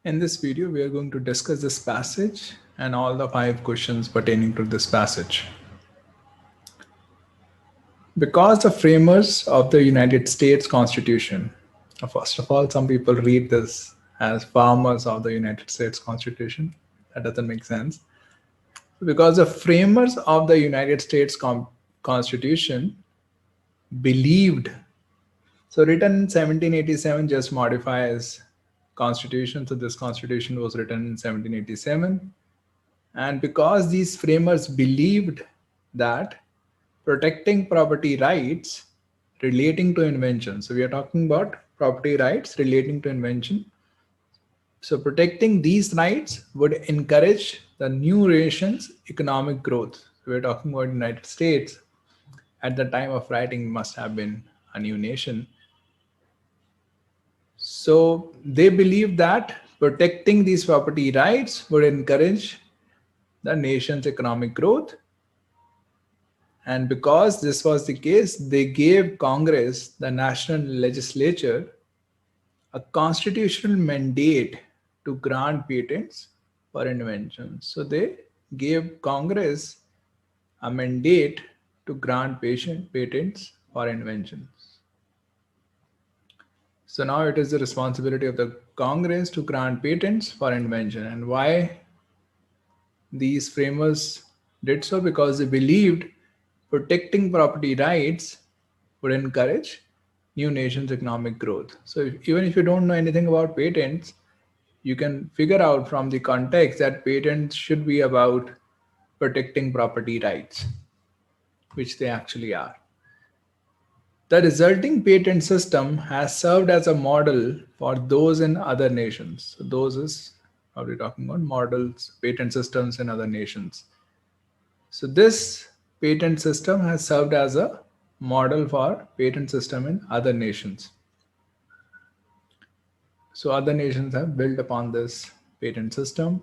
In this video, we are going to discuss this passage and all the 5 questions pertaining to this passage. Because the framers of the United States Constitution, first of all, some people read this as farmers of the United States Constitution. That doesn't make sense. Because the framers of the United States Constitution believed, so written in 1787 just modifies Constitution. So this Constitution was written in 1787. And because these framers believed that protecting property rights relating to invention, so we are talking about property rights relating to invention. So protecting these rights would encourage the new nation's economic growth. So we're talking about United States. At the time of writing, must have been a new nation. So they believed that protecting these property rights would encourage the nation's economic growth. And because this was the case, they gave Congress, the national legislature, a constitutional mandate to grant patents for inventions. So they gave Congress a mandate to grant patents for inventions. So now it is the responsibility of the Congress to grant patents for invention. And why these framers did so? Because they believed protecting property rights would encourage new nation's economic growth. So even if you don't know anything about patents, you can figure out from the context that patents should be about protecting property rights, which they actually are. The resulting patent system has served as a model for those in other nations. So those is what we're talking about, models, patent systems in other nations. So this patent system has served as a model for patent system in other nations. So other nations have built upon this patent system.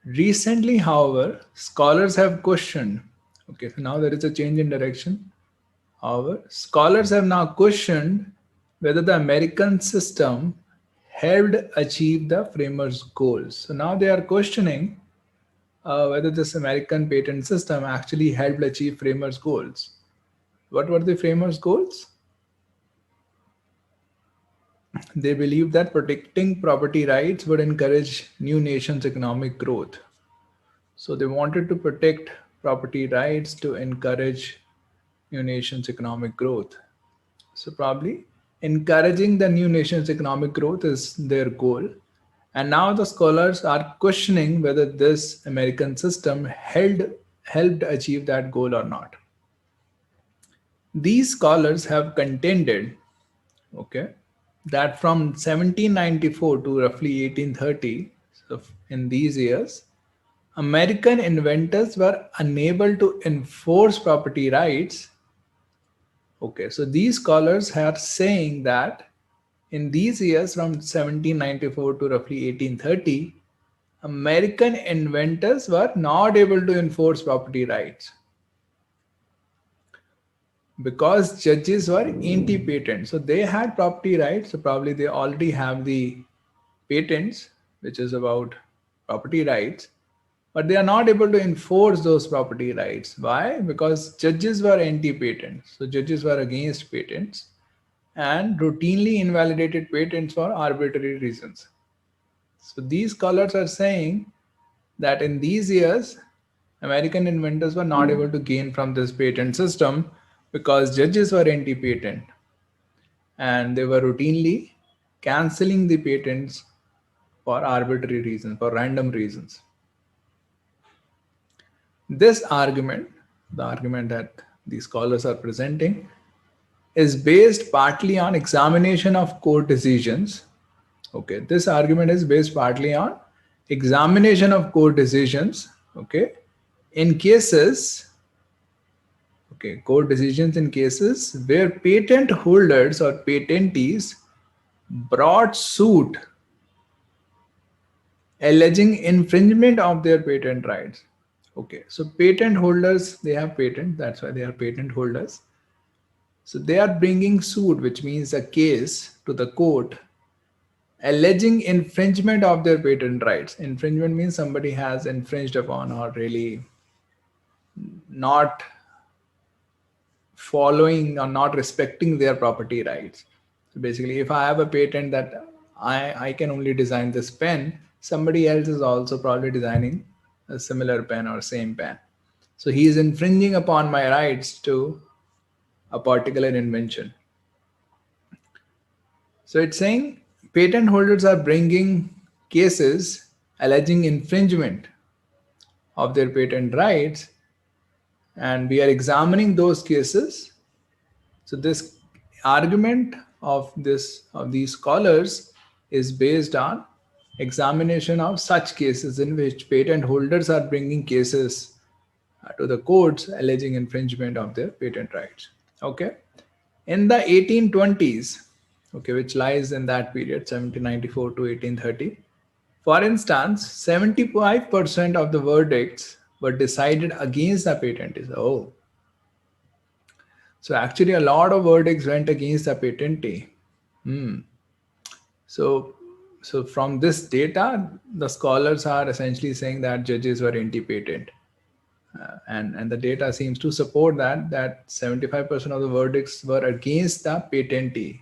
Recently, however, scholars have questioned. Okay, so now there is a change in direction. However, scholars have now questioned whether the American system helped achieve the framers' goals. So now they are questioning whether this American patent system actually helped achieve framers' goals. What were the framers' goals? They believed that protecting property rights would encourage new nations' economic growth. So they wanted to protect property rights to encourage new nations' economic growth. So probably encouraging the new nation's economic growth is their goal. And now the scholars are questioning whether this American system helped achieve that goal or not. These scholars have contended, okay, that from 1794 to roughly 1830, so in these years, American inventors were unable to enforce property rights. Okay, so these scholars are saying that in these years from 1794 to roughly 1830, American inventors were not able to enforce property rights because judges were anti-patent. So they had property rights, so probably they already have the patents, which is about property rights, but they are not able to enforce those property rights. Why? Because judges were anti-patent. So judges were against patents and routinely invalidated patents for arbitrary reasons. So these scholars are saying that in these years, American inventors were not able to gain from this patent system because judges were anti-patent and they were routinely canceling the patents for arbitrary reasons, for random reasons. This argument, the argument that these scholars are presenting, is based partly on examination of court decisions. Okay, this argument is based partly on examination of court decisions. Okay, in cases, okay, court decisions in cases where patent holders or patentees brought suit alleging infringement of their patent rights. Okay, so patent holders, they have patent, that's why they are patent holders. So they are bringing suit, which means a case to the court alleging infringement of their patent rights. Infringement means somebody has infringed upon or really not following or not respecting their property rights. So basically, if I have a patent that I can only design this pen, somebody else is also probably designing a similar pen or same pen. So he is infringing upon my rights to a particular invention. So it's saying patent holders are bringing cases alleging infringement of their patent rights, and we are examining those cases. So this argument of these scholars is based on examination of such cases in which patent holders are bringing cases to the courts alleging infringement of their patent rights. Okay. In the 1820s, okay, which lies in that period, 1794 to 1830, for instance, 75% of the verdicts were decided against the patentee. Oh, so actually a lot of verdicts went against the patentee. So, so from this data, the scholars are essentially saying that judges were anti-patent. And the data seems to support that 75% of the verdicts were against the patentee,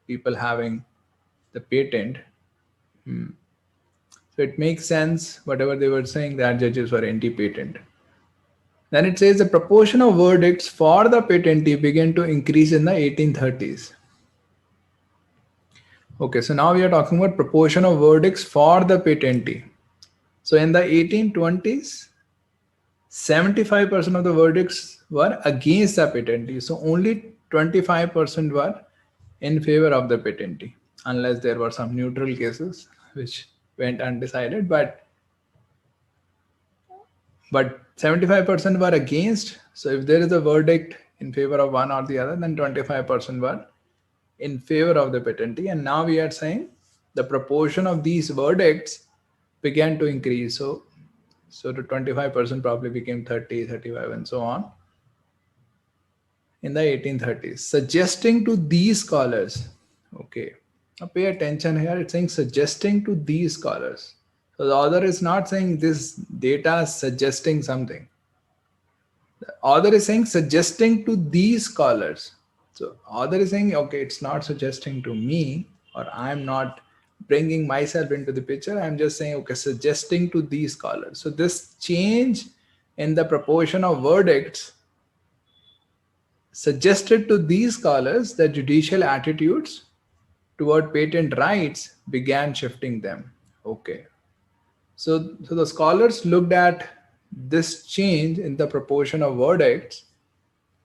people having the patent. So it makes sense whatever they were saying that judges were anti-patent. Then it says the proportion of verdicts for the patentee began to increase in the 1830s. Okay, so now we are talking about proportion of verdicts for the patentee. So in the 1820s, 75% of the verdicts were against the patentee. So only 25% were in favor of the patentee, unless there were some neutral cases which went undecided. But 75% were against. So if there is a verdict in favor of one or the other, then 25% were in favor of the patentee. And now we are saying the proportion of these verdicts began to increase. So the 25% probably became 30, 35, and so on in the 1830s, suggesting to these scholars, okay, now pay attention here, it's saying suggesting to these scholars. So the author is not saying this data is suggesting something. The author is saying suggesting to these scholars. So author is saying, okay, it's not suggesting to me, or I'm not bringing myself into the picture. I'm just saying, okay, suggesting to these scholars. So this change in the proportion of verdicts suggested to these scholars that judicial attitudes toward patent rights began shifting them. Okay. So the scholars looked at this change in the proportion of verdicts.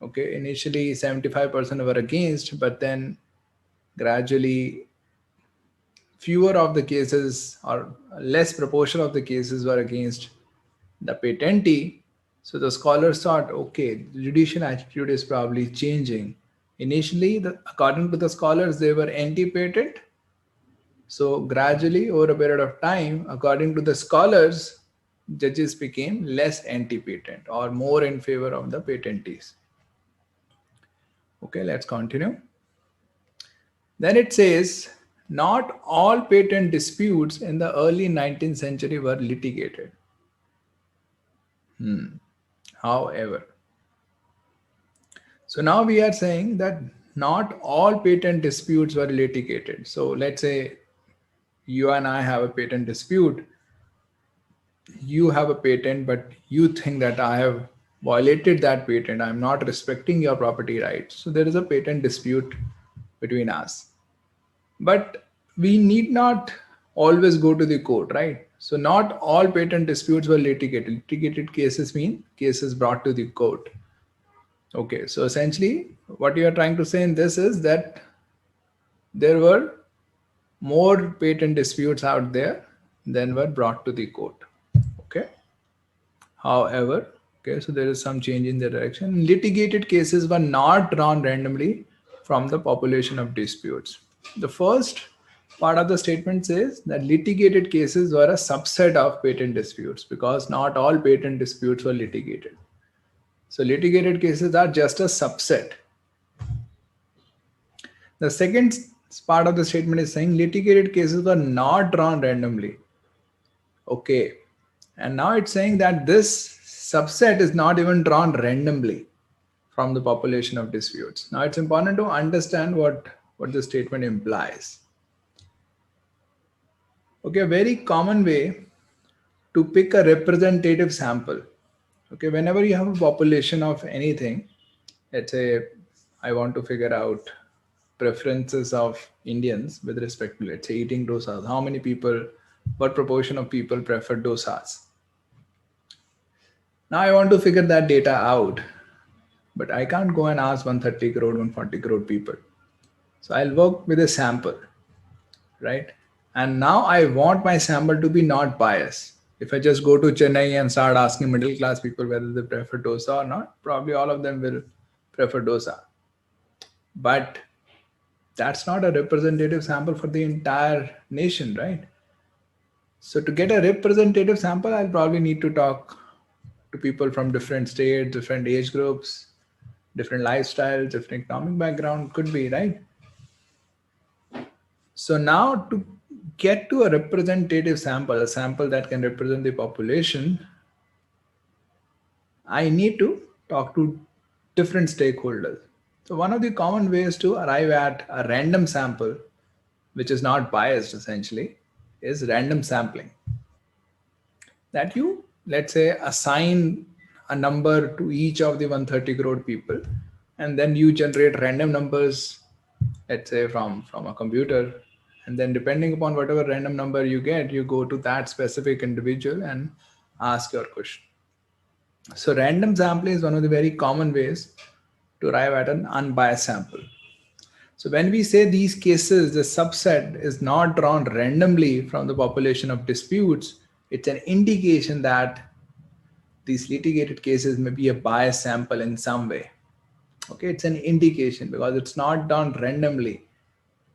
Okay, initially 75% were against, but then gradually fewer of the cases or less proportion of the cases were against the patentee. So the scholars thought, okay, the judicial attitude is probably changing. Initially, according to the scholars, they were anti-patent. So gradually, over a period of time, according to the scholars, judges became less anti-patent or more in favor of the patentees. Okay, let's continue. Then it says, not all patent disputes in the early 19th century were litigated. However, so now we are saying that not all patent disputes were litigated. So let's say you and I have a patent dispute. You have a patent, but you think that I have violated that patent. I'm not respecting your property rights. So there is a patent dispute between us. But we need not always go to the court, right? So not all patent disputes were litigated. Litigated cases mean cases brought to the court. Okay, so essentially what you are trying to say in this is that there were more patent disputes out there than were brought to the court. Okay. However, okay, so there is some change in the direction. Litigated cases were not drawn randomly from the population of disputes. The first part of the statement says that litigated cases were a subset of patent disputes because not all patent disputes were litigated. So litigated cases are just a subset. The second This part of the statement is saying litigated cases were not drawn randomly. Okay. And now it's saying that this subset is not even drawn randomly from the population of disputes. Now it's important to understand what the statement implies. Okay, a very common way to pick a representative sample. Okay, whenever you have a population of anything, let's say I want to figure out preferences of Indians with respect to, let's say, eating dosas. How many people, what proportion of people prefer dosas? Now I want to figure that data out, but I can't go and ask 130 crore, 140 crore people. So I'll work with a sample, right? And now I want my sample to be not biased. If I just go to Chennai and start asking middle class people whether they prefer dosa or not, probably all of them will prefer dosa. But that's not a representative sample for the entire nation, right? So to get a representative sample, I'll probably need to talk to people from different states, different age groups, different lifestyles, different economic background, could be, right? So now to get to a representative sample, a sample that can represent the population, I need to talk to different stakeholders. So one of the common ways to arrive at a random sample, which is not biased essentially, is random sampling. That you, let's say, assign a number to each of the 130 crore people, and then you generate random numbers, let's say from a computer, and then depending upon whatever random number you get, you go to that specific individual and ask your question. So random sampling is one of the very common ways to arrive at an unbiased sample. So when we say these cases, the subset is not drawn randomly from the population of disputes, it's an indication that these litigated cases may be a biased sample in some way. Okay, it's an indication because it's not done randomly.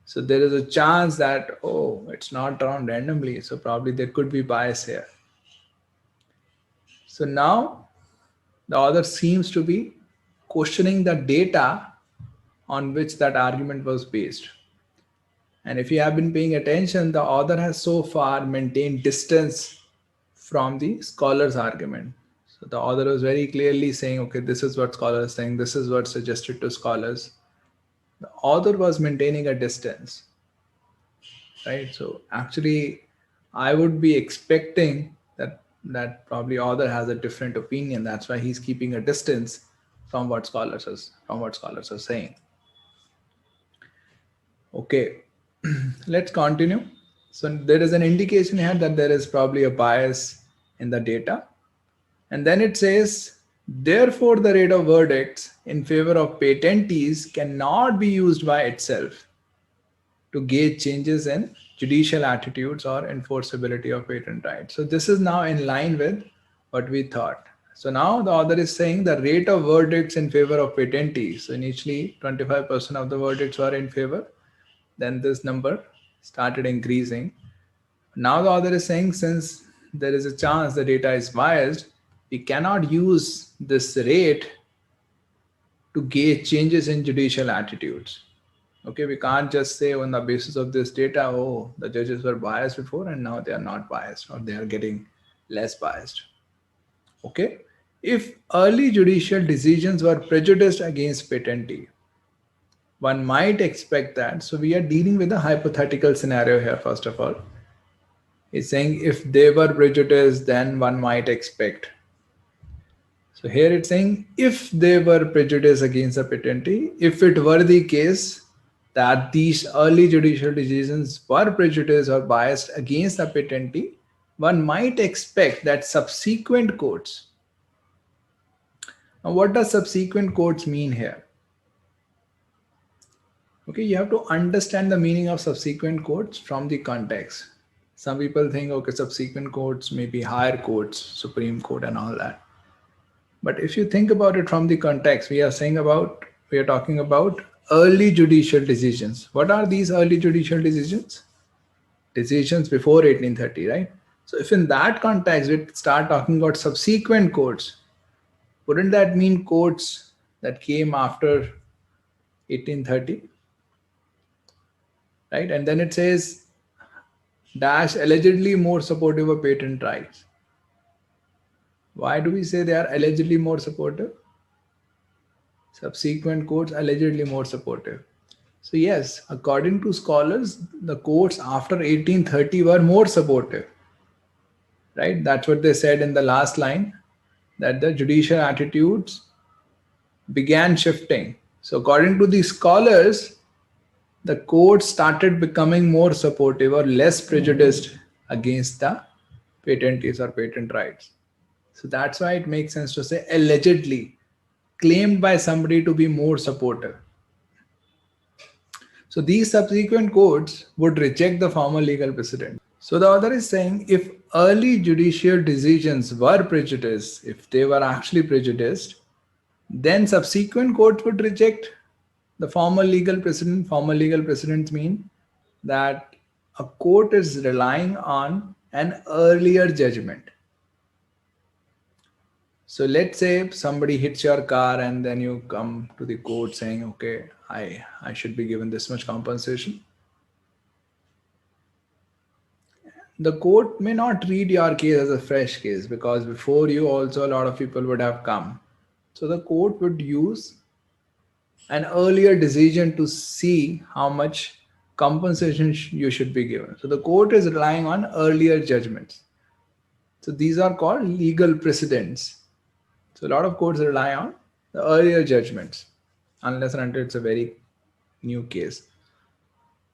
So there is a chance that, oh, it's not drawn randomly. So probably there could be bias here. So now the author seems to be questioning the data on which that argument was based. And if you have been paying attention, the author has so far maintained distance from the scholar's argument. So the author was very clearly saying, okay, this is what scholars are saying, this is what's suggested to scholars. The author was maintaining a distance, right? So actually, I would be expecting that probably author has a different opinion. That's why he's keeping a distance from what scholars are saying. Okay, let's continue. So there is an indication here that there is probably a bias in the data. And then it says, therefore, the rate of verdicts in favor of patentees cannot be used by itself to gauge changes in judicial attitudes or enforceability of patent rights. So this is now in line with what we thought. So now the author is saying the rate of verdicts in favor of patentees. So initially 25% of the verdicts were in favor. Then this number started increasing. Now the author is saying since there is a chance the data is biased, we cannot use this rate to gauge changes in judicial attitudes. Okay, we can't just say on the basis of this data, oh, the judges were biased before and now they are not biased or they are getting less biased. Okay, if early judicial decisions were prejudiced against patentee, one might expect that. So we are dealing with a hypothetical scenario here, first of all. It's saying if they were prejudiced, then one might expect. So here it's saying if they were prejudiced against the patentee, if it were the case that these early judicial decisions were prejudiced or biased against the patentee, one might expect that subsequent courts. Now, what does subsequent courts mean here? Okay, you have to understand the meaning of subsequent courts from the context. Some people think, okay, subsequent courts may be higher courts, Supreme Court and all that. But if you think about it from the context, we are talking about early judicial decisions. What are these early judicial decisions? Decisions before 1830, right? So if in that context we start talking about subsequent courts, wouldn't that mean courts that came after 1830? right? And then it says dash allegedly more supportive of patent rights. Why do we say they are allegedly more supportive? Subsequent courts allegedly more supportive. So yes, according to scholars, the courts after 1830 were more supportive, right? That's what they said in the last line, that the judicial attitudes began shifting. So according to the scholars, the courts started becoming more supportive or less prejudiced against the patentees or patent rights. So that's why it makes sense to say allegedly, claimed by somebody to be more supportive. So these subsequent courts would reject the former legal precedent. So the author is saying if early judicial decisions were prejudiced, if they were actually prejudiced, then subsequent courts would reject the former legal precedent. Former legal precedents mean that a court is relying on an earlier judgment. So let's say somebody hits your car and then you come to the court saying, okay, I should be given this much compensation. The court may not read your case as a fresh case because before you also a lot of people would have come. So the court would use an earlier decision to see how much compensation you should be given. So the court is relying on earlier judgments. So these are called legal precedents. So a lot of courts rely on the earlier judgments unless and until it's a very new case.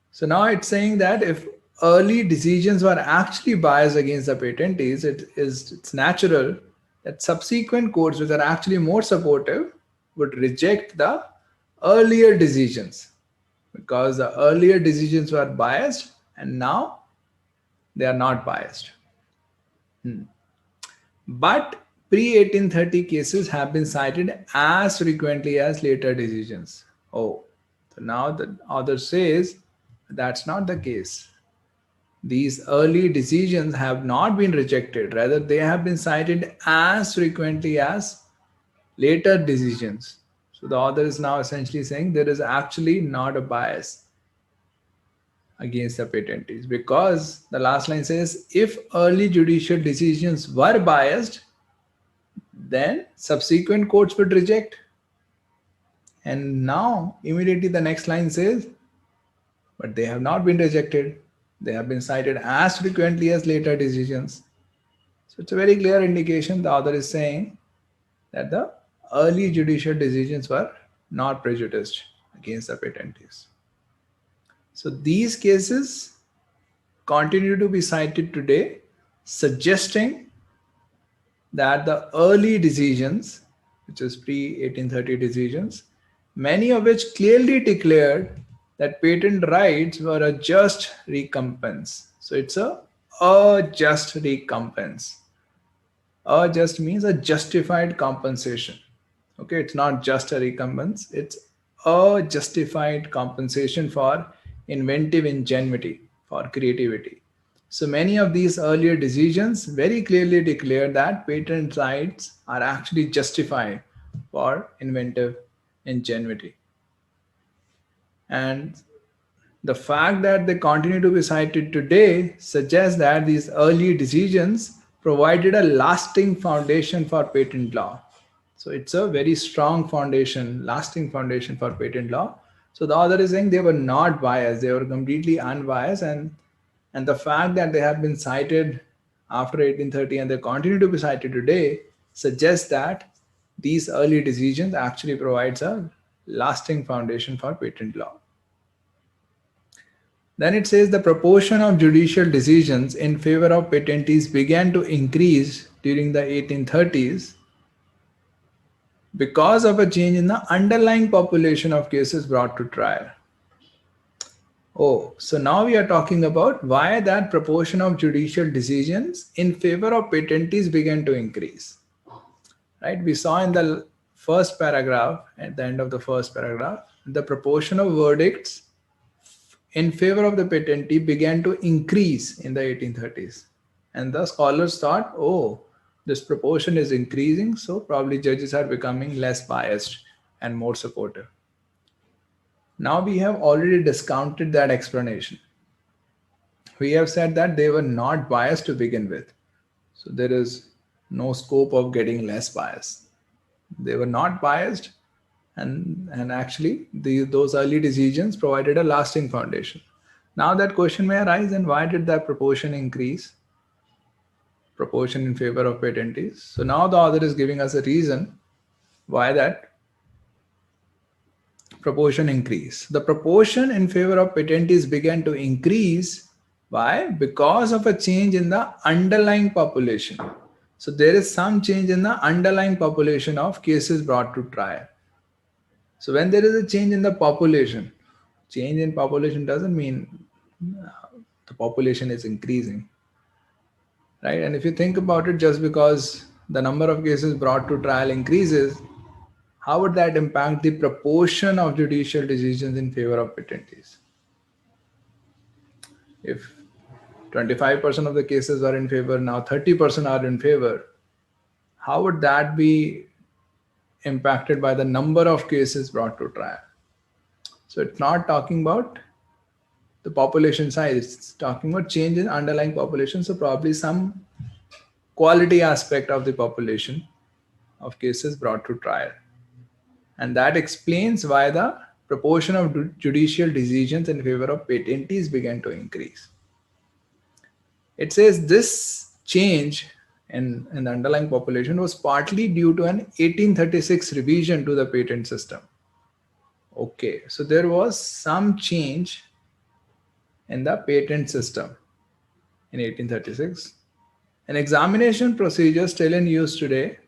So now it's saying that if early decisions were actually biased against the patentees, it's natural that subsequent courts, which are actually more supportive, would reject the earlier decisions because the earlier decisions were biased and now they are not biased. But pre-1830 cases have been cited as frequently as later decisions. Oh, so now the author says that's not the case. These early decisions have not been rejected, rather, they have been cited as frequently as later decisions. So the author is now essentially saying there is actually not a bias against the patentees because the last line says if early judicial decisions were biased, then subsequent courts would reject. And now, immediately the next line says, but they have not been rejected. They have been cited as frequently as later decisions. So it's a very clear indication the author is saying that the early judicial decisions were not prejudiced against the patentees. So these cases continue to be cited today, suggesting that the early decisions, which is pre-1830 decisions, many of which clearly declared that patent rights were a just recompense. So it's a just recompense. Just means a justified compensation. Okay, it's not just a recompense, it's a justified compensation for inventive ingenuity, for creativity. So many of these earlier decisions very clearly declare that patent rights are actually justified for inventive ingenuity. And the fact that they continue to be cited today suggests that these early decisions provided a lasting foundation for patent law. So it's a very strong foundation, lasting foundation for patent law. So the author is saying they were not biased, they were completely unbiased, and the fact that they have been cited after 1830 and they continue to be cited today suggests that these early decisions actually provides a lasting foundation for patent law. Then it says the proportion of judicial decisions in favor of patentees began to increase during the 1830s because of a change in the underlying population of cases brought to trial. Oh, so now we are talking about why that proportion of judicial decisions in favor of patentees began to increase. Right? We saw in the first paragraph, at the end of the first paragraph, the proportion of verdicts in favor of the patentee began to increase in the 1830s. And the scholars thought, oh, this proportion is increasing, so probably judges are becoming less biased and more supportive. Now we have already discounted that explanation. We have said that they were not biased to begin with. So there is no scope of getting less bias. They were not biased, and actually those early decisions provided a lasting foundation. Now that question may arise, and why did that proportion increase? Proportion in favor of patentees. So now the author is giving us a reason why that proportion increased. The proportion in favor of patentees began to increase. Why? Because of a change in the underlying population. So there is some change in the underlying population of cases brought to trial. So when there is a change in the population, change in population doesn't mean the population is increasing, right? And if you think about it, just because the number of cases brought to trial increases, how would that impact the proportion of judicial decisions in favor of patentees? If 25% of the cases are in favor, now 30% are in favor, how would that be impacted by the number of cases brought to trial? So it's not talking about the population size, it's talking about change in underlying population. So probably some quality aspect of the population of cases brought to trial. And that explains why the proportion of judicial decisions in favor of patentees began to increase. It says this change in the underlying population was partly due to an 1836 revision to the patent system. Okay, so there was some change in the patent system in 1836. An examination procedure still in use today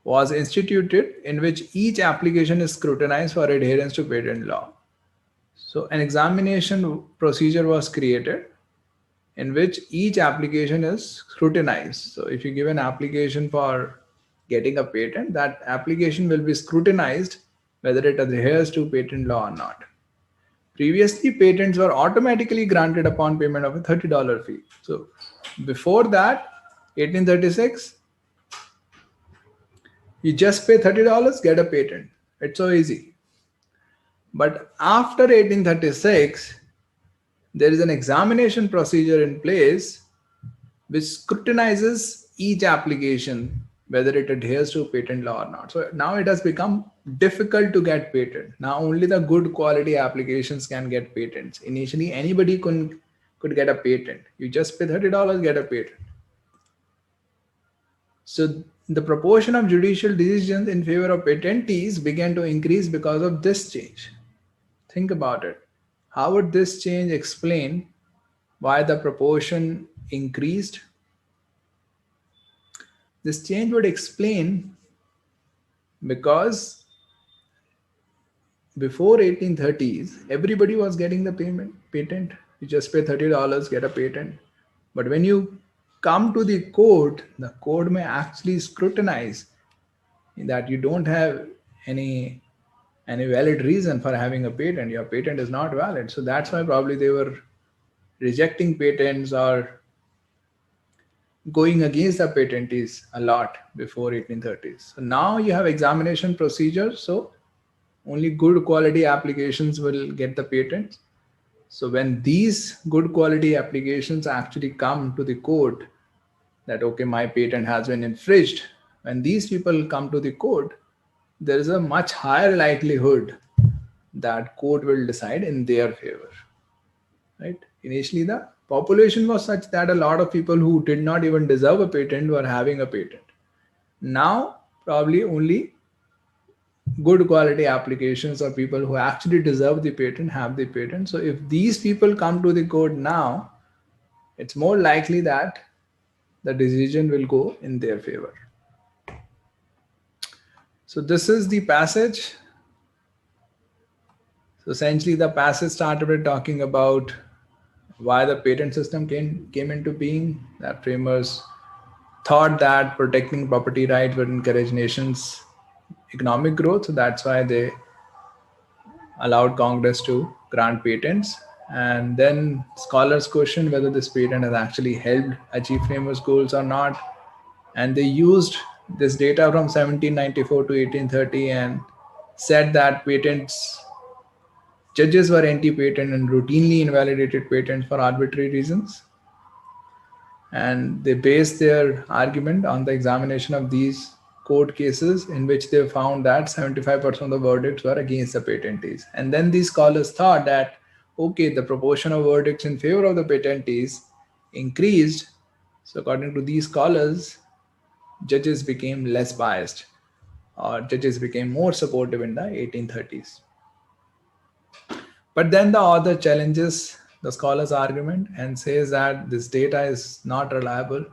was instituted in which each application is scrutinized for adherence to patent law. So an examination procedure was created in which each application is scrutinized. So if you give an application for getting a patent, that application will be scrutinized whether it adheres to patent law or not. Previously, patents were automatically granted upon payment of a $30 fee. So before that, 1836, you just pay $30, get a patent. It's so easy. But after 1836, there is an examination procedure in place which scrutinizes each application whether it adheres to patent law or not. So now it has become difficult to get patent. Now only the good quality applications can get patents. Initially, anybody could get a patent. You just pay $30, get a patent. So the proportion of judicial decisions in favor of patentees began to increase because of this change. Think about it. How would this change explain why the proportion increased? This change would explain because before 1830s, everybody was getting the patent. You just pay $30, get a patent. But when you come to the court may actually scrutinize that you don't have any valid reason for having a patent. Your patent is not valid. So that's why probably they were rejecting patents or going against the patentees a lot before 1830s. So now you have examination procedures. So only good quality applications will get the patents. So when these good quality applications actually come to the court that, okay, my patent has been infringed, when these people come to the court, there is a much higher likelihood that court will decide in their favor, right? Initially, the population was such that a lot of people who did not even deserve a patent were having a patent. Now, probably only good quality applications or people who actually deserve the patent have the patent. So if these people come to the court now, it's more likely that the decision will go in their favor. So this is the passage. So essentially the passage started with talking about why the patent system came into being. That framers thought that protecting property rights would encourage nations' economic growth. So that's why they allowed Congress to grant patents. And then scholars questioned whether this patent has actually helped achieve framers' goals or not. And they used this data from 1794 to 1830 and said that patents Judges were anti-patent and routinely invalidated patents for arbitrary reasons. And they based their argument on the examination of these court cases in which they found that 75% of the verdicts were against the patentees. And then these scholars thought that, okay, the proportion of verdicts in favor of the patentees increased. So according to these scholars, judges became less biased, or judges became more supportive in the 1830s. But then the author challenges the scholar's argument and says that this data is not reliable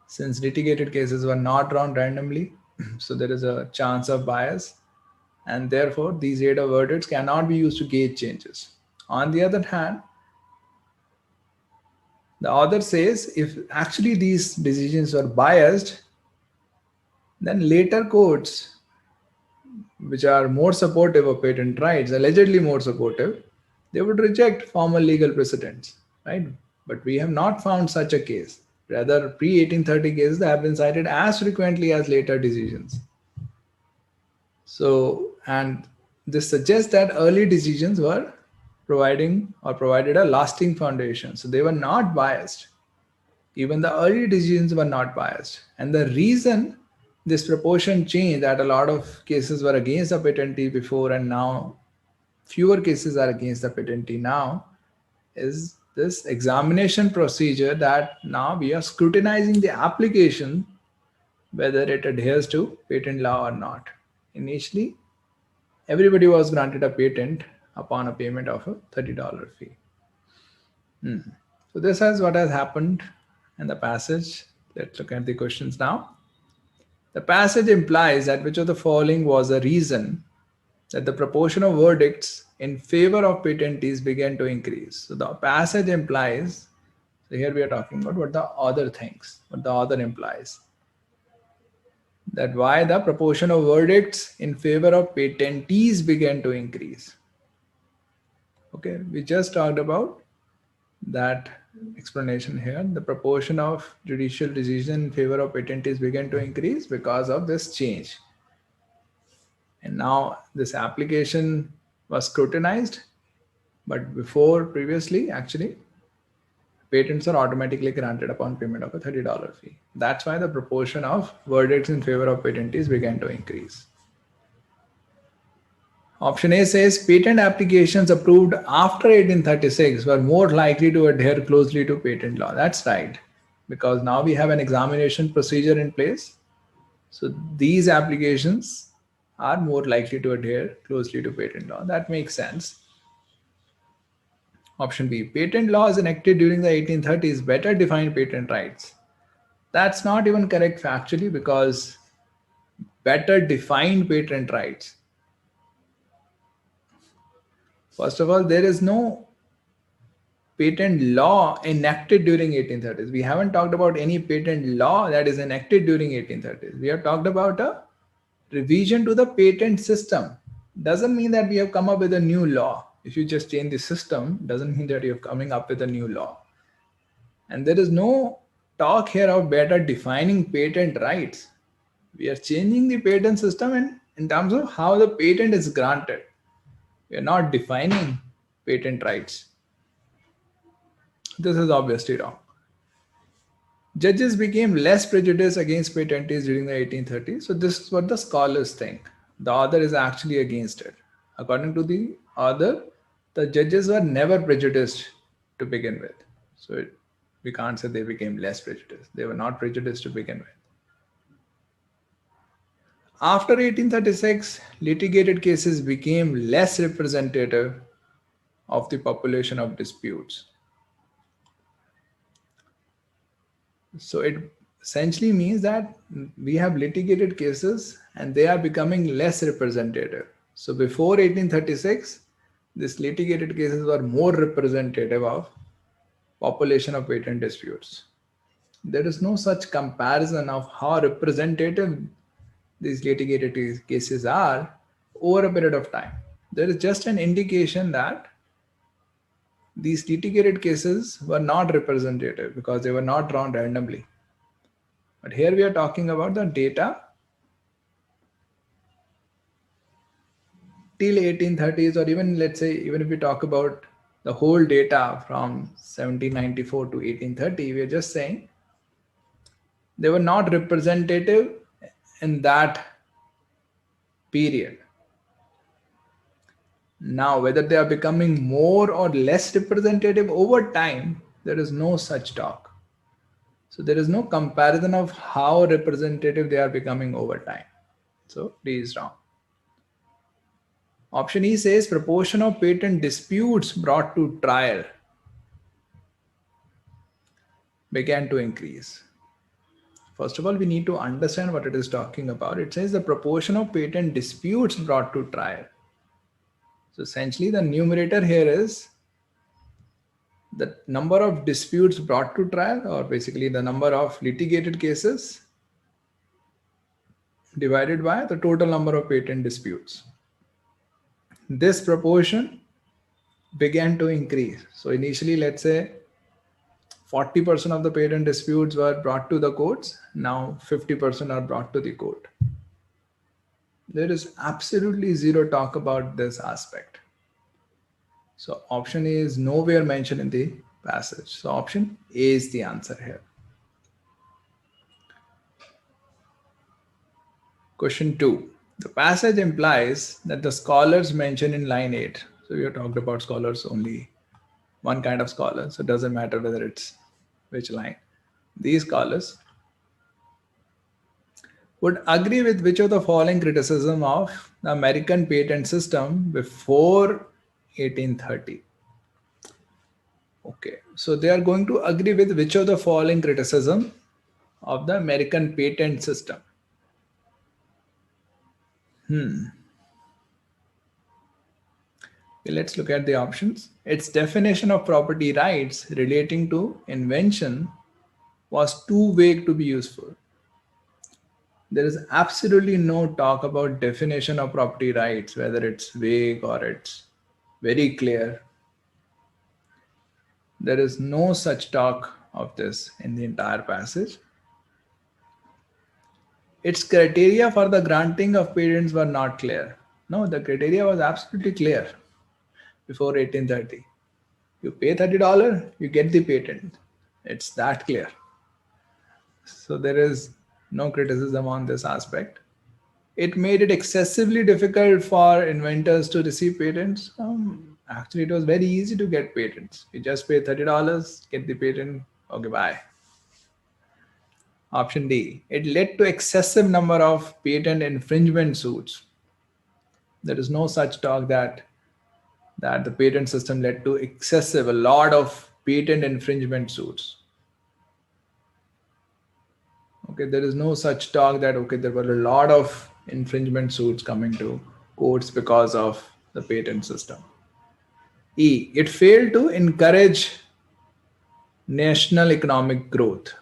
since litigated cases were not drawn randomly. So there is a chance of bias, and therefore these data verdicts cannot be used to gauge changes. On the other hand, the author says if actually these decisions were biased, then later courts, which are more supportive of patent rights, allegedly more supportive, they would reject formal legal precedents, right? But we have not found such a case. Rather, pre 1830 cases have been cited as frequently as later decisions. So, and this suggests that early decisions were providing or provided a lasting foundation. So they were not biased. Even the early decisions were not biased. And the reason this proportion changed, that a lot of cases were against the patentee before and now fewer cases are against the patentee now, is this examination procedure that now we are scrutinizing the application whether it adheres to patent law or not. Initially, everybody was granted a patent upon a payment of a $30 fee. So this is what has happened in the passage. Let's look at the questions now. The passage implies that which of the following was a reason that the proportion of verdicts in favor of patentees began to increase. So the passage implies, so here we are talking about what the author thinks, what the author implies, that why the proportion of verdicts in favor of patentees began to increase. Okay, we just talked about that explanation here. The proportion of judicial decision in favor of patentees began to increase because of this change. And now this application was scrutinized, but before previously, actually, patents are automatically granted upon payment of a $30 fee. That's why the proportion of verdicts in favor of patentees began to increase. Option A says patent applications approved after 1836 were more likely to adhere closely to patent law. That's right, because now we have an examination procedure in place. So these applications are more likely to adhere closely to patent law. That makes sense. Option B, patent laws enacted during the 1830s better define patent rights. That's not even correct factually, because better defined patent rights. First of all, there is no patent law enacted during 1830s. We haven't talked about any patent law that is enacted during 1830s. We have talked about a revision to the patent system. Doesn't mean that we have come up with a new law. If you just change the system, doesn't mean that you're coming up with a new law. And there is no talk here of better defining patent rights. We are changing the patent system in terms of how the patent is granted. We are not defining patent rights. This is obviously wrong. Judges became less prejudiced against patentees during the 1830s. So this is what the scholars think. The author is actually against it. According to the author, the judges were never prejudiced to begin with. So we can't say they became less prejudiced. They were not prejudiced to begin with. After 1836, litigated cases became less representative of the population of disputes. So it essentially means that we have litigated cases and they are becoming less representative. So before 1836, these litigated cases were more representative of population of patent disputes. There is no such comparison of how representative these litigated cases are over a period of time. There is just an indication that these litigated cases were not representative because they were not drawn randomly. But here we are talking about the data till 1830s, or even let's say, even if we talk about the whole data from 1794 to 1830, we're just saying they were not representative in that period. Now, whether they are becoming more or less representative over time, there is no such talk. So there is no comparison of how representative they are becoming over time. So D is wrong. Option E says proportion of patent disputes brought to trial began to increase. First of all, we need to understand what it is talking about. It says the proportion of patent disputes brought to trial. So essentially, the numerator here is the number of disputes brought to trial, or basically the number of litigated cases divided by the total number of patent disputes. This proportion began to increase. So initially, let's say 40% of the patent disputes were brought to the courts. Now 50% are brought to the court. There is absolutely zero talk about this aspect. So option A is nowhere mentioned in the passage. So option A is the answer here. Question 2. The passage implies that the scholars mentioned in line 8. So we have talked about scholars, only one kind of scholar. So it doesn't matter whether it's which line. These scholars would agree with which of the following criticism of the American patent system before 1830. Okay, so they are going to agree with which of the following criticism of the American patent system. Okay, let's look at the options. Its definition of property rights relating to invention was too vague to be useful. There is absolutely no talk about definition of property rights, whether it's vague or it's very clear. There is no such talk of this in the entire passage. Its criteria for the granting of patents were not clear. No, the criteria was absolutely clear before 1830. You pay $30, you get the patent. It's that clear. So there is no criticism on this aspect. It made it excessively difficult for inventors to receive patents. Actually, it was very easy to get patents. You just pay $30, get the patent, okay, bye. Option D. It led to excessive number of patent infringement suits. There is no such talk that the patent system led to excessive, a lot of patent infringement suits. Okay, there is no such talk that okay, there were a lot of infringement suits coming to courts because of the patent system. E. It failed to encourage national economic growth.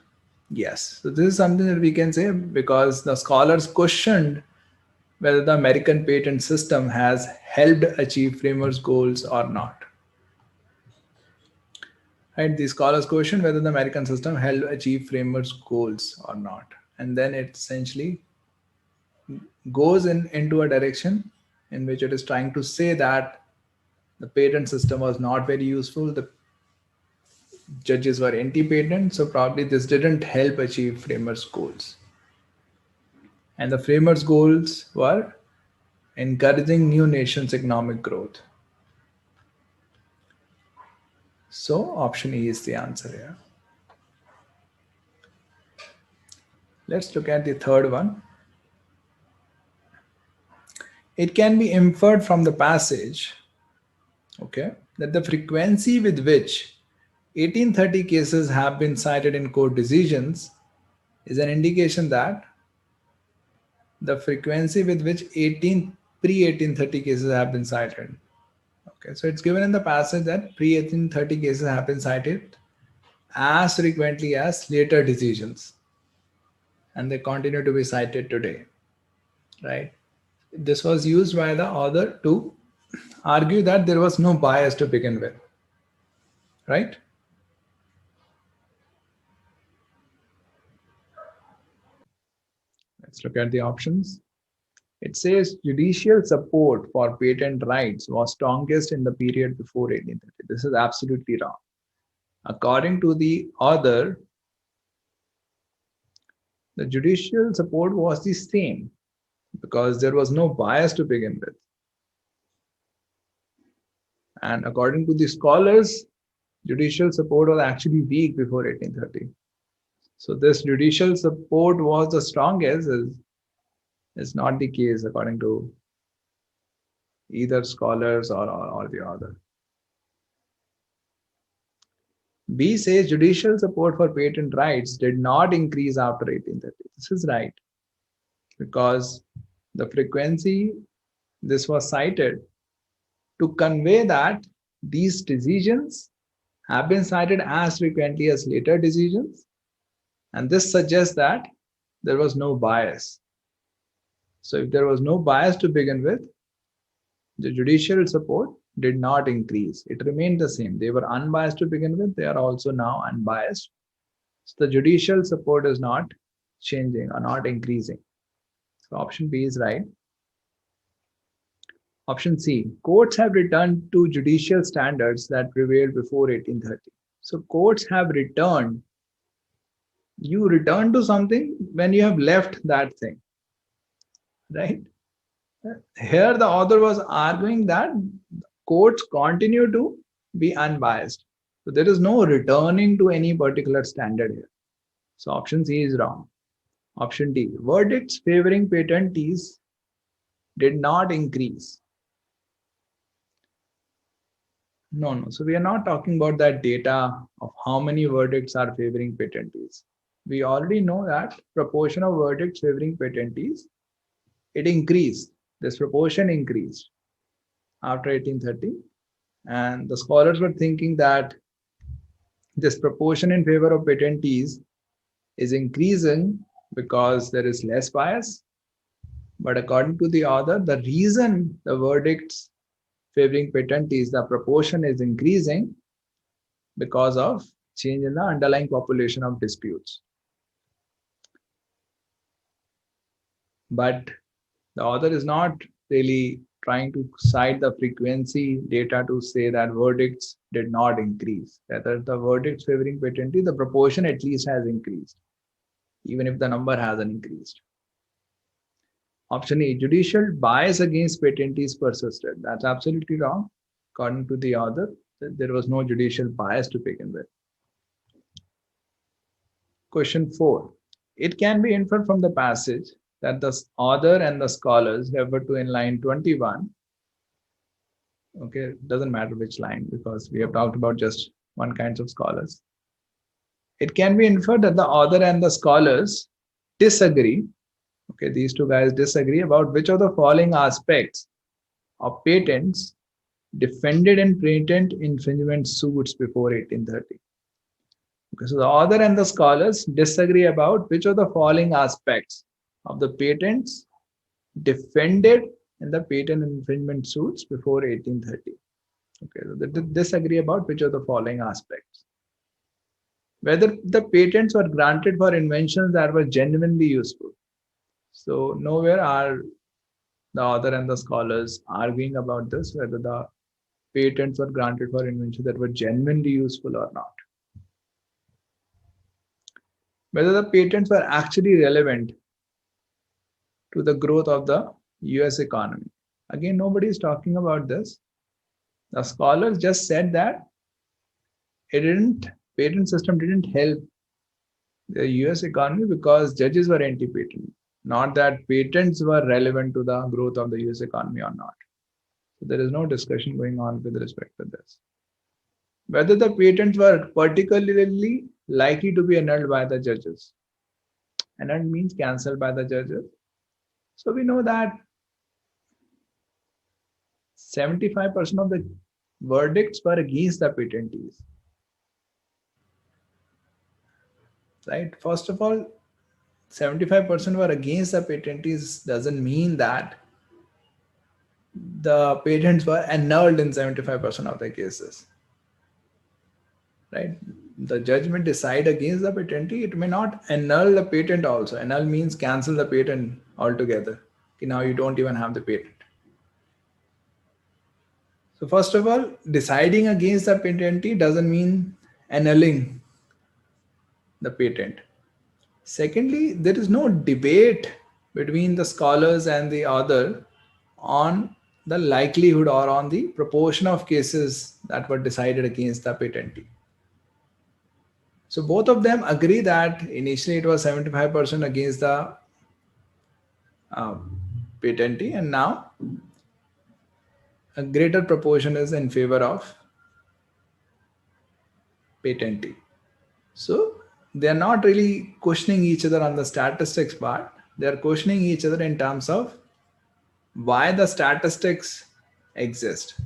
Yes, so this is something that we can say because the scholars questioned whether the American patent system has helped achieve framers' goals or not. Right, the scholars question whether the American system helped achieve framers' goals or not, and then it essentially goes into a direction in which it is trying to say that the patent system was not very useful. The judges were anti-patent, so probably this didn't help achieve framers' goals. And the framers' goals were encouraging new nations' economic growth. So option E is the answer here. Let's look at the third one. It can be inferred from the passage, okay, that the frequency with which 1830 cases have been cited in court decisions is an indication that the frequency with which pre-1830 cases have been cited. Okay, so it's given in the passage that pre-1830 cases have been cited as frequently as later decisions, and they continue to be cited today, right? This was used by the author to argue that there was no bias to begin with, right? Let's look at the options. It says judicial support for patent rights was strongest in the period before 1830. This is absolutely wrong. According to the author, the judicial support was the same because there was no bias to begin with. And according to the scholars, judicial support was actually weak before 1830. So this judicial support was the strongest is not the case according to either scholars or the other. B says judicial support for patent rights did not increase after 1830. This is right because the frequency, this was cited to convey that these decisions have been cited as frequently as later decisions, and this suggests that there was no bias. So if there was no bias to begin with, the judicial support did not increase. It remained the same. They were unbiased to begin with. They are also now unbiased. So the judicial support is not changing or not increasing. So option B is right. Option C, courts have returned to judicial standards that prevailed before 1830. So courts have returned. You return to something when you have left that thing, right? Here the author was arguing that courts continue to be unbiased. So there is no returning to any particular standard here. So option C is wrong. Option D, verdicts favoring patentees did not increase. No. So we are not talking about that data of how many verdicts are favoring patentees. We already know that proportion of verdicts favoring patentees, it increased. This proportion increased after 1830. And the scholars were thinking that this proportion in favor of patentees is increasing because there is less bias. But according to the author, the reason the verdicts favoring patentees, the proportion is increasing because of change in the underlying population of disputes. But the author is not really trying to cite the frequency data to say that verdicts did not increase. Rather, the verdicts favoring patentee, the proportion at least has increased, even if the number hasn't increased. Option A, judicial bias against patentees persisted. That's absolutely wrong. According to the author, there was no judicial bias to begin with. Question 4. It can be inferred from the passage that the author and the scholars refer to in line 21. Okay, doesn't matter which line because we have talked about just one kind of scholars. It can be inferred that the author and the scholars disagree. Okay, these two guys disagree about which of the following aspects of patents defended in patent infringement suits before 1830. Okay, so the author and the scholars disagree about which of the following aspects of the patents defended in the patent infringement suits before 1830. Okay, so they disagree about which of the following aspects. Whether the patents were granted for inventions that were genuinely useful. So nowhere are the author and the scholars arguing about this, whether the patents were granted for inventions that were genuinely useful or not. Whether the patents were actually relevant to the growth of the US economy. Again, nobody is talking about this. The scholars just said that patent system didn't help the US economy because judges were anti-patent, not that patents were relevant to the growth of the US economy or not. So there is no discussion going on with respect to this. Whether the patents were particularly likely to be annulled by the judges. Annulled means cancelled by the judges. So we know that 75% of the verdicts were against the patentees. Right? First of all, 75% were against the patentees doesn't mean that the patents were annulled in 75% of the cases. Right? The judgment decide against the patentee, it may not annul the patent also. Annul means cancel the patent altogether. Now you don't even have the patent. So first of all, deciding against the patentee doesn't mean annulling the patent. Secondly, there is no debate between the scholars and the author on the likelihood or on the proportion of cases that were decided against the patentee. So both of them agree that initially it was 75% against the patentee, and now a greater proportion is in favor of patentee. So they are not really questioning each other on the statistics part. They are questioning each other in terms of why the statistics exist,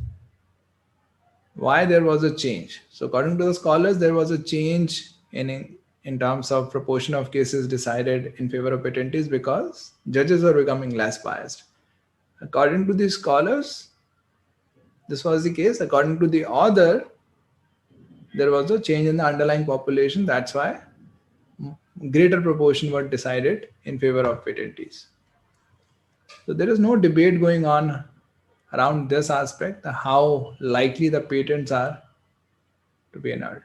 why there was a change. So according to the scholars, there was a change in terms of proportion of cases decided in favor of patentees because judges were becoming less biased. According to the scholars, this was the case. According to the author, there was a change in the underlying population. That's why greater proportion were decided in favor of patentees. So there is no debate going on around this aspect, how likely the patents are to be annulled.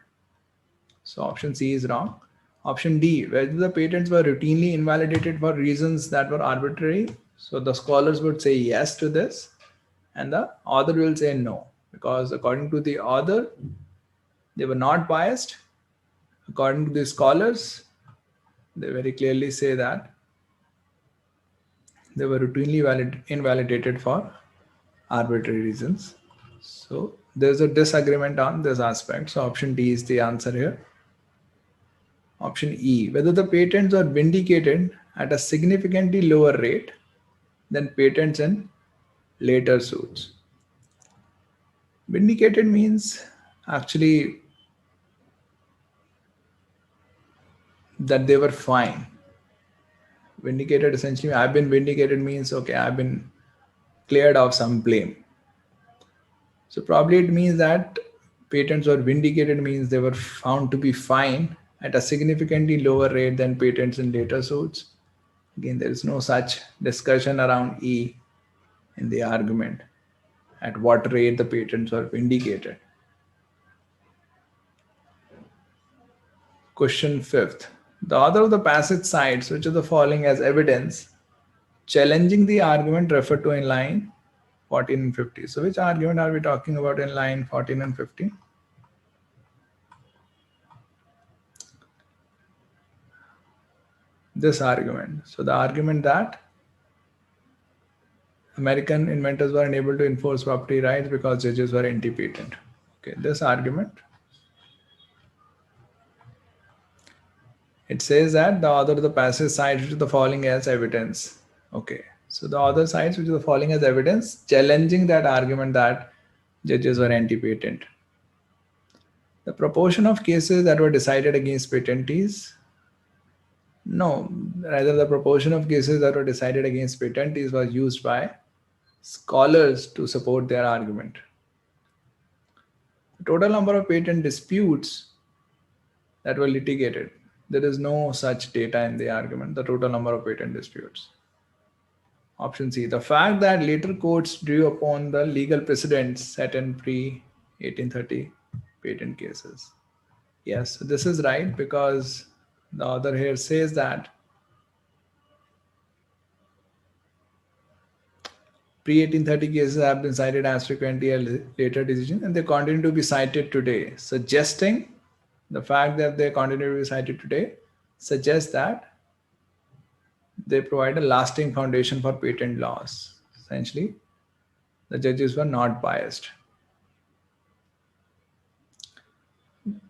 So option C is wrong. Option D, whether the patents were routinely invalidated for reasons that were arbitrary. So the scholars would say yes to this, and the author will say no, because according to the author, they were not biased. According to the scholars, they very clearly say that they were routinely invalidated for arbitrary reasons. So there's a disagreement on this aspect. So option D is the answer here. Option E, whether the patents are vindicated at a significantly lower rate than patents in later suits. Vindicated means actually that they were fine. Vindicated essentially, I've been vindicated means, okay, I've been cleared of some blame. So probably it means that patents were vindicated means they were found to be fine at a significantly lower rate than patents in later suits. Again, there is no such discussion around E in the argument at what rate the patents were vindicated. Question fifth. The author of the passage cites which of the following as evidence challenging the argument referred to in line 14 and 50. So which argument are we talking about in line 14 and 15? This argument. So the argument that American inventors were unable to enforce property rights because judges were anti-patent. Okay, this argument. It says that the author of the passage cites which of the following as evidence. Okay, so the author cites which of the following as evidence challenging that argument that judges were anti-patent. The proportion of cases that were decided against patentees. No, rather the proportion of cases that were decided against patentees was used by scholars to support their argument. The total number of patent disputes that were litigated. There is no such data in the argument, the total number of patent disputes. Option C, the fact that later courts drew upon the legal precedents set in pre-1830 patent cases. Yes, this is right because the author here says that pre-1830 cases have been cited as frequently as later decisions, and they continue to be cited today, suggesting the fact that they continue to be cited today suggests that they provide a lasting foundation for patent laws. Essentially, the judges were not biased.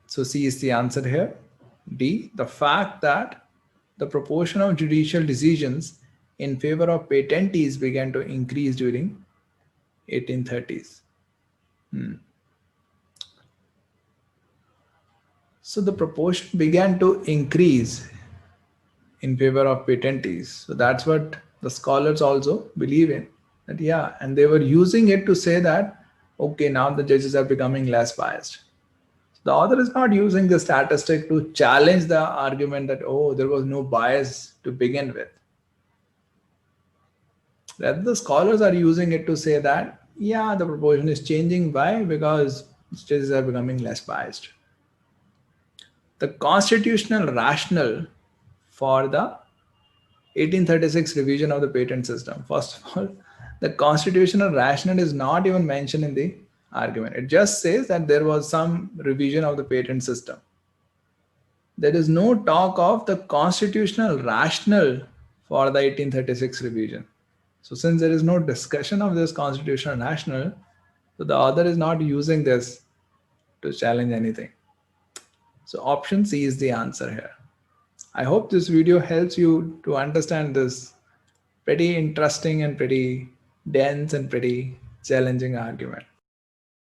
So C is the answer here. D, the fact that the proportion of judicial decisions in favor of patentees began to increase during 1830s. So the proportion began to increase in favor of patentees. So that's what the scholars also believe in. That yeah, and they were using it to say that, okay, now the judges are becoming less biased. The author is not using the statistic to challenge the argument that, oh, there was no bias to begin with. Rather, the scholars are using it to say that, yeah, the proportion is changing. Why? Because judges are becoming less biased. The constitutional rationale for the 1836 revision of the patent system. First of all, the constitutional rationale is not even mentioned in the argument. It just says that there was some revision of the patent system. There is no talk of the constitutional rationale for the 1836 revision. So, since there is no discussion of this constitutional rationale, so the author is not using this to challenge anything. So, option C is the answer here. I hope this video helps you to understand this pretty interesting and pretty dense and pretty challenging argument.